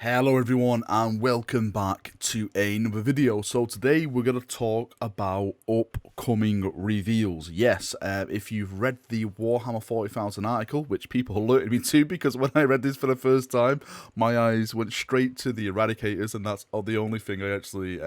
Hello everyone and welcome back to another video. So today we're going to talk about upcoming reveals. Yes, if you've read the Warhammer 40,000 article, which people alerted me to because when I read this for the first time, my eyes went straight to the Eradicators, and that's the only thing I actually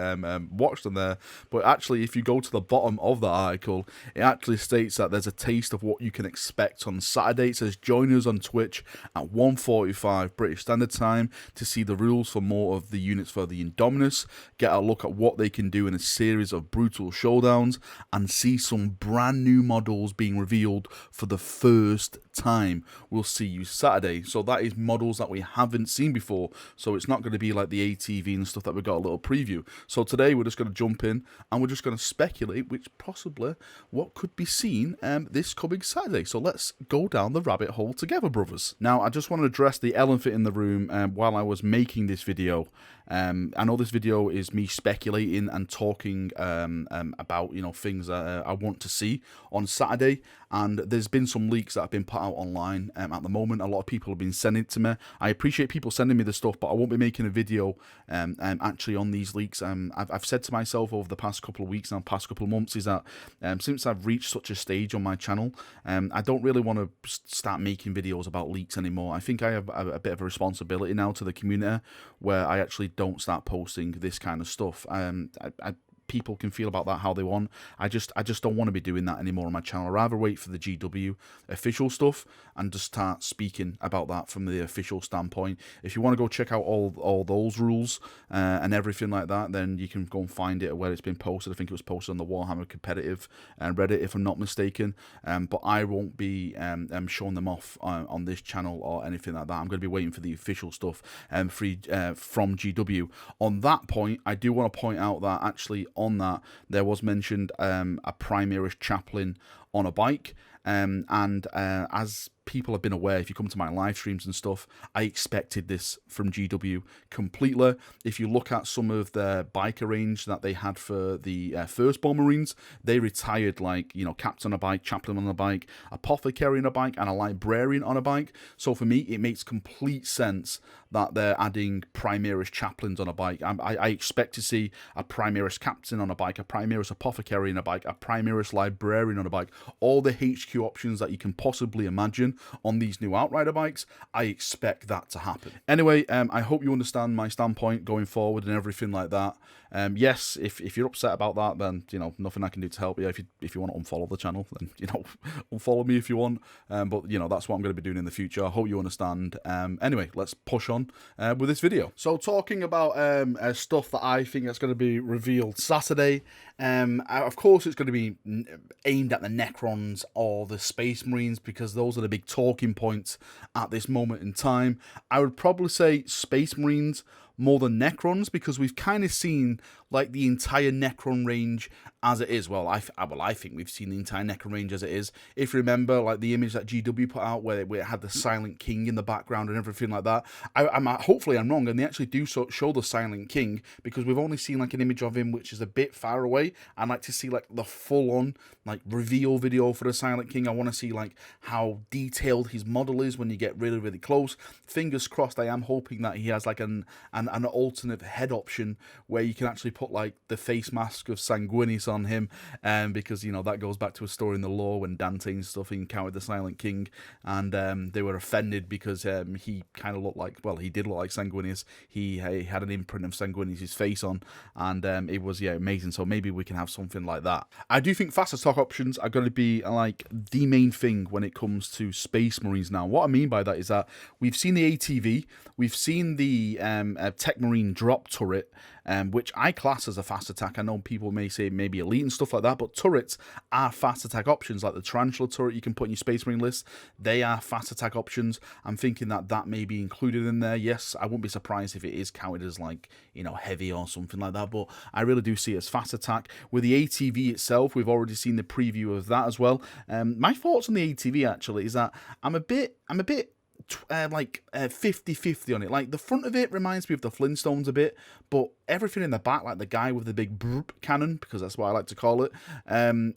watched on there. But actually, if you go to the bottom of the article, it actually states that there's a taste of what you can expect on Saturday. It says join us on Twitch at 1:45 British Standard Time to see the rules for more of the units for the Indomitus, get a look at what they can do in a series of brutal showdowns, and see some brand new models being revealed for the first time. We'll see you Saturday. So that is models that we haven't seen before, so it's not going to be like the ATV and stuff that we got a little preview. So today we're just going to jump in and we're just going to speculate which possibly what could be seen this coming Saturday. So let's go down the rabbit hole together, brothers. Now I just want to address the elephant in the room while I was making this video. I know this video is me speculating and talking about things that I want to see on Saturday, and there's been some leaks that have been put out online at the moment. A lot of people have been sending it to me. I appreciate people sending me the stuff, but I won't be making a video actually on these leaks. I've said to myself over the past couple of weeks and past couple of months is that since I've reached such a stage on my channel, I don't really want to start making videos about leaks anymore. I think I have a bit of a responsibility now to the community where I actually don't start posting this kind of stuff. People can feel about that how they want. I just don't want to be doing that anymore on my channel. I'd rather wait for the GW official stuff and just start speaking about that from the official standpoint. If you want to go check out all those rules and everything like that, then you can go and find it where it's been posted. I think it was posted on the Warhammer competitive Reddit, if I'm not mistaken. But I won't be showing them off on this channel or anything like that. I'm going to be waiting for the official stuff from GW. On that point, I do want to point out that actually on that there was mentioned a Primaris chaplain on a bike, and as people have been aware, if you come to my live streams and stuff, I expected this from GW completely. If you look at some of the biker range that they had for the Firstborn Marines, they retired like, captain on a bike, chaplain on a bike, apothecary on a bike, and a librarian on a bike. So for me, it makes complete sense that they're adding Primaris chaplains on a bike. I expect to see a Primaris captain on a bike, a Primaris apothecary on a bike, a Primaris librarian on a bike, all the HQ options that you can possibly imagine on these new Outrider bikes. I expect that to happen. Anyway, I hope you understand my standpoint going forward and everything like that. Yes, if you're upset about that, then nothing I can do to help you. If you want to unfollow the channel, then unfollow me if you want. But that's what I'm going to be doing in the future. I hope you understand. Anyway, let's push on with this video. So talking about stuff that I think that's going to be revealed Saturday. Of course, it's going to be aimed at the Necrons or the Space Marines because those are the big talking points at this moment in time. I would probably say Space Marines more than Necrons because we've kind of seen like the entire Necron range as it is. Well, I think we've seen the entire Necron range as it is. If you remember, like the image that GW put out where it had the Silent King in the background and everything like that, hopefully I'm wrong, and they actually do show the Silent King because we've only seen like an image of him which is a bit far away. I'd like to see like the full-on like reveal video for the Silent King. I want to see like how detailed his model is when you get really, really close. Fingers crossed, I am hoping that he has like an alternate head option where you can actually put like the face mask of Sanguinis on him, because that goes back to a story in the lore when Dante and stuff encountered the Silent King, and they were offended because he kind of looked like, well, he did look like Sanguinius. He had an imprint of Sanguinius' face on, and it was amazing. So maybe we can have something like that. I do think fast attack options are going to be like the main thing when it comes to Space Marines now. What I mean by that is that we've seen the ATV, we've seen the Tech Marine drop turret, which I class as a fast attack. I know people may say maybe elite and stuff like that, but turrets are fast attack options. Like the Tarantula turret you can put in your Space Marine list, they are fast attack options. I'm thinking that may be included in there. Yes, I wouldn't be surprised if it is counted as like, heavy or something like that, but I really do see it as fast attack. With the ATV itself, we've already seen the preview of that as well. My thoughts on the ATV actually is that I'm a bit like 50-50 on it. Like the front of it reminds me of the Flintstones a bit, but everything in the back, like the guy with the big broop cannon, because that's what I like to call it,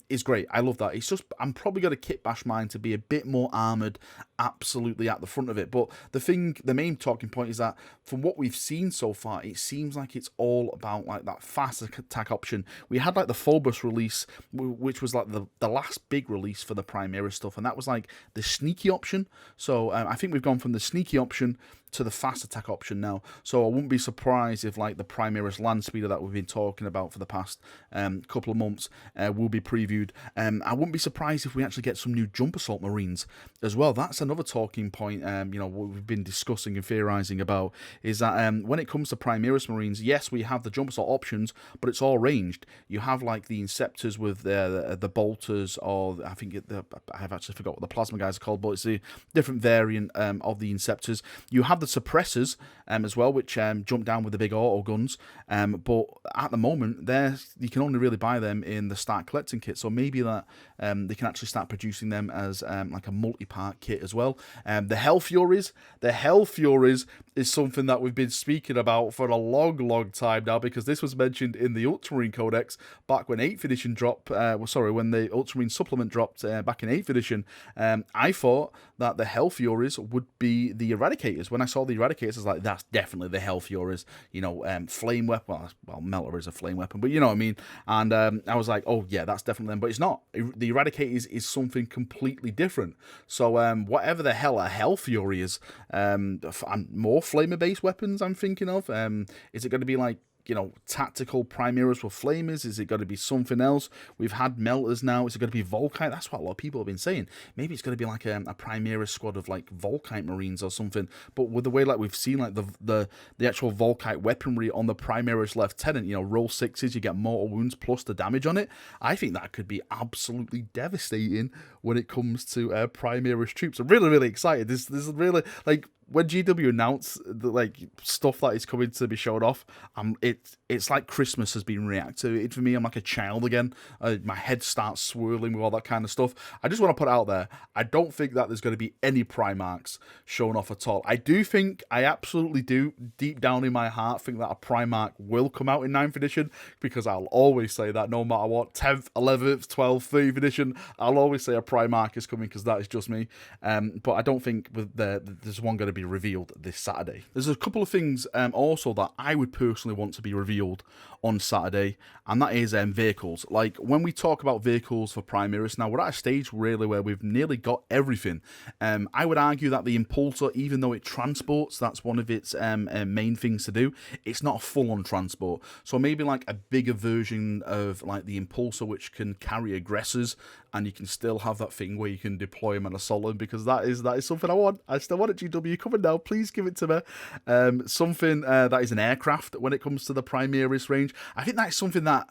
is great. I love that. It's just, I'm probably going to kit bash mine to be a bit more armoured absolutely at the front of it. But the main talking point is that from what we've seen so far, it seems like it's all about like that fast attack option. We had like the Phobos release, which was like the last big release for the Primaris stuff, and that was like the sneaky option. So I think we've gone from the sneaky option to the fast attack option now. So I wouldn't be surprised if like the Primaris land speeder that we've been talking about for the past couple of months will be previewed. I wouldn't be surprised if we actually get some new jump assault marines as well. That's another talking point, you know, what we've been discussing and theorizing about is that when it comes to Primaris marines, yes, we have the jump assault options, but it's all ranged. You have like the Inceptors with the bolters, or I think I have actually forgot what the plasma guys are called, but it's a different variant of the Inceptors. You have the suppressors as well, which jump down with the big auto guns, but at the moment you can only really buy them in the start collecting kit, so maybe that they can actually start producing them as like a multi-part kit as well. The Hell Furies is something that we've been speaking about for a long time now, because this was mentioned in the Ultramarine Codex back when 8th edition dropped, when the Ultramarine supplement dropped back in 8th edition. I thought that the Hell Furies would be the Eradicators. When I saw the Eradicators, I was like, that's definitely the Hell Furies. You know, flame weapon. Well, Melter is a flame weapon, but you know what I mean. And I was like, oh yeah, that's definitely them. But it's not. The Eradicators is something completely different. So whatever the hell a Hell Fury is, and more flamer-based weapons I'm thinking of. Is it going to be like, you know, tactical Primaris with flamers? Is it going to be something else? We've had melters now. Is it going to be Volkite? That's what a lot of people have been saying. Maybe it's going to be like a Primaris squad of like Volkite Marines or something. But with the way like we've seen like the actual Volkite weaponry on the Primaris Lieutenant, you know, roll 6s, you get mortal wounds plus the damage on it. I think that could be absolutely devastating when it comes to Primaris troops. I'm really excited. This is really like, when GW announced the like stuff that is coming to be showed off, it's like Christmas has been reactivated for me. I'm like a child again. My head starts swirling with all that kind of stuff. I just want to put out there, I don't think that there's going to be any Primarchs shown off at all. I absolutely do, deep down in my heart, think that a Primarch will come out in 9th edition, because I'll always say that no matter what, 10th, 11th, 12th, 13th edition, I'll always say a Primarch is coming, because that is just me. But I don't think there's one going to be revealed this Saturday. There's a couple of things also that I would personally want to be revealed on Saturday, and that is vehicles. Like, when we talk about vehicles for Primaris now, we're at a stage really where we've nearly got everything. I would argue that the Impulsor, even though it transports, that's one of its main things to do, it's not a full-on transport. So maybe like a bigger version of like the Impulsor, which can carry aggressors, and you can still have that thing where you can deploy them and assault them, because that is something I want. I still want it, GW. Come on now, please give it to me. Something that is an aircraft when it comes to the Primaris range. I think that is something that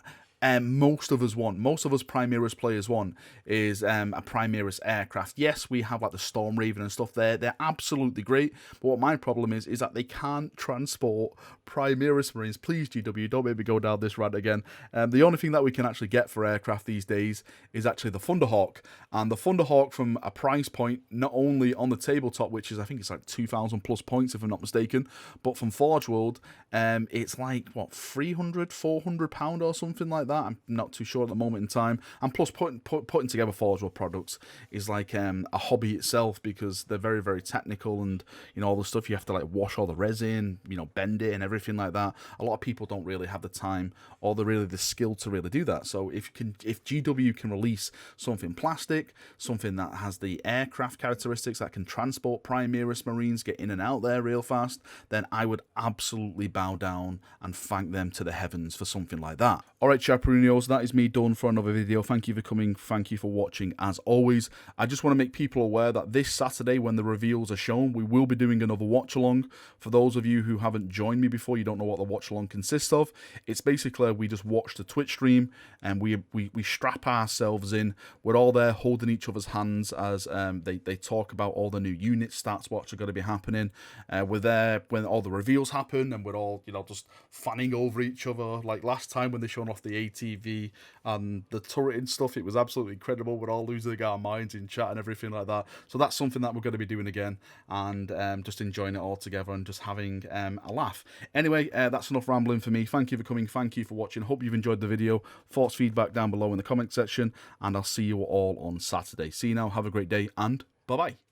most of us want. Most of us Primaris players want is a Primaris aircraft. Yes, we have like the Storm Raven and stuff there. They're absolutely great. But what my problem is that they can't transport Primaris Marines. Please, GW, don't make me go down this rant again. The only thing that we can actually get for aircraft these days is actually the Thunderhawk. And the Thunderhawk, from a price point, not only on the tabletop, which is, I think it's like 2,000 plus points if I'm not mistaken, but from Forge World, it's like, what, 300, 400 pound or something like that. I'm not too sure at the moment in time. And plus, putting together Forge World products is like a hobby itself, because they're very technical, and you know, all the stuff you have to like wash all the resin, you know, bend it and everything like that. A lot of people don't really have the time or the skill to really do that. So if GW can release something plastic, something that has the aircraft characteristics that can transport Primaris Marines, get in and out there real fast, then I would absolutely bow down and thank them to the heavens for something like that. Alright, Chaperonios, that is me done for another video. Thank you for coming, thank you for watching as always. I just want to make people aware that this Saturday, when the reveals are shown, we will be doing another watch along. For those of you who haven't joined me before, you don't know what the watch along consists of, it's basically we just watch the Twitch stream and we strap ourselves in. We're all there holding each other's hands as they talk about all the new unit stats what are going to be happening. We're there when all the reveals happen, and we're all, you know, just fanning over each other. Like last time when they showed off the ATV and the turret stuff. It was absolutely incredible. We're all losing our minds in chat and everything like that. So that's something that we're going to be doing again, and just enjoying it all together and just having a laugh. Anyway, that's enough rambling for me. Thank you for coming. Thank you for watching. Hope you've enjoyed the video. Thoughts, feedback down below in the comment section, and I'll see you all on Saturday. See you now. Have a great day, and bye-bye.